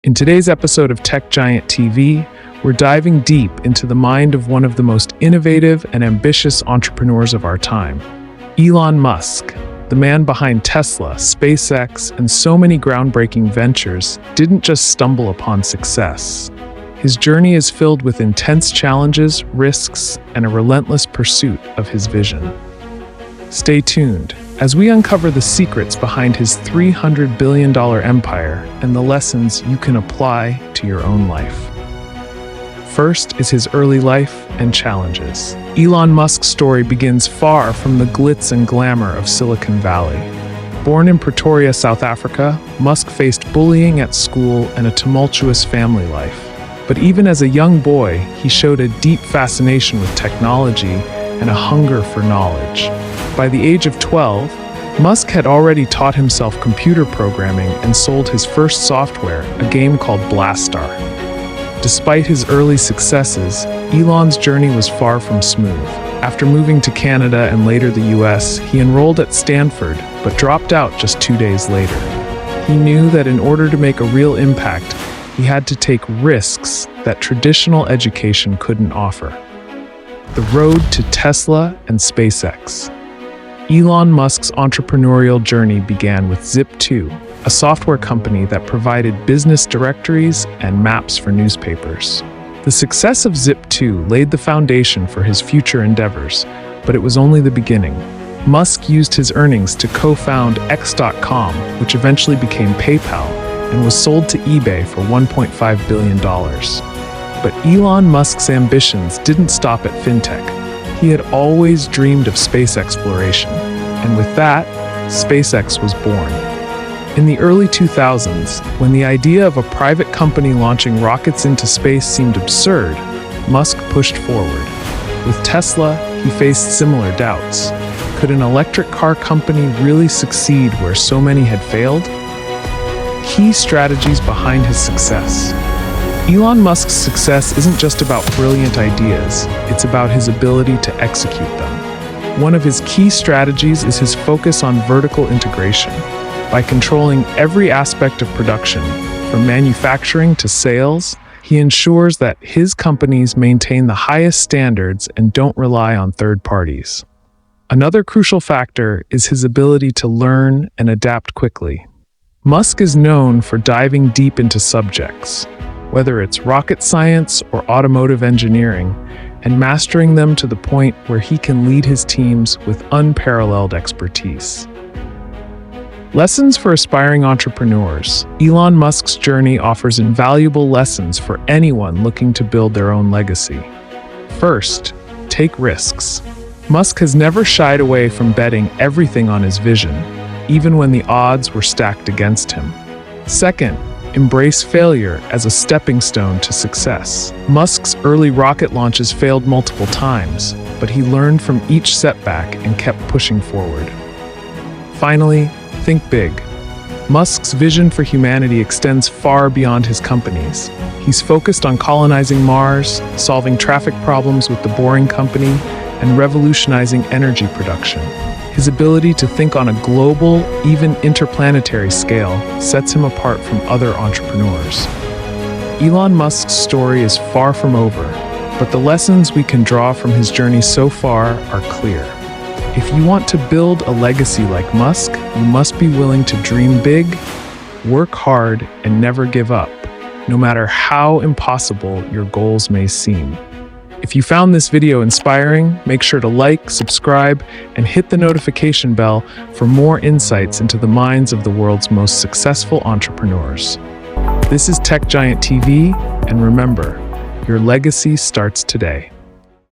In today's episode of Tech Giant TV, we're diving deep into the mind of one of the most innovative and ambitious entrepreneurs of our time, Elon Musk. The man behind Tesla, SpaceX, and so many groundbreaking ventures didn't just stumble upon success. His journey is filled with intense challenges, risks, and a relentless pursuit of his vision. Stay tuned as we uncover the secrets behind his $300 billion empire and the lessons you can apply to your own life. First is his early life and challenges. Elon Musk's story begins far from the glitz and glamour of Silicon Valley. Born in Pretoria, South Africa, Musk faced bullying at school and a tumultuous family life. But even as a young boy, he showed a deep fascination with technology and a hunger for knowledge. By the age of 12, Musk had already taught himself computer programming and sold his first software, a game called Blastar. Despite his early successes, Elon's journey was far from smooth. After moving to Canada and later the US, he enrolled at Stanford, but dropped out just 2 days later. He knew that in order to make a real impact, he had to take risks that traditional education couldn't offer. The road to Tesla and SpaceX. Elon Musk's entrepreneurial journey began with Zip2, a software company that provided business directories and maps for newspapers. The success of Zip2 laid the foundation for his future endeavors, but it was only the beginning. Musk used his earnings to co-found X.com, which eventually became PayPal, and was sold to eBay for $1.5 billion. But Elon Musk's ambitions didn't stop at fintech. He had always dreamed of space exploration, and with that, SpaceX was born. In the early 2000s, when the idea of a private company launching rockets into space seemed absurd, Musk pushed forward. With Tesla, he faced similar doubts. Could an electric car company really succeed where so many had failed? Key strategies behind his success. Elon Musk's success isn't just about brilliant ideas, it's about his ability to execute them. One of his key strategies is his focus on vertical integration. By controlling every aspect of production, from manufacturing to sales, he ensures that his companies maintain the highest standards and don't rely on third parties. Another crucial factor is his ability to learn and adapt quickly. Musk is known for diving deep into subjects, whether it's rocket science or automotive engineering, and mastering them to the point where he can lead his teams with unparalleled expertise. Lessons for aspiring entrepreneurs. Elon Musk's journey offers invaluable lessons for anyone looking to build their own legacy. First, take risks. Musk has never shied away from betting everything on his vision, even when the odds were stacked against him. Second, embrace failure as a stepping stone to success. Musk's early rocket launches failed multiple times, but he learned from each setback and kept pushing forward. Finally, think big. Musk's vision for humanity extends far beyond his companies. He's focused on colonizing Mars, solving traffic problems with the Boring Company, and revolutionizing energy production. His ability to think on a global, even interplanetary scale sets him apart from other entrepreneurs. Elon Musk's story is far from over, but the lessons we can draw from his journey so far are clear. If you want to build a legacy like Musk, you must be willing to dream big, work hard, and never give up, no matter how impossible your goals may seem. If you found this video inspiring, make sure to like, subscribe, and hit the notification bell for more insights into the minds of the world's most successful entrepreneurs. This is Tech Giant TV, and remember, your legacy starts today.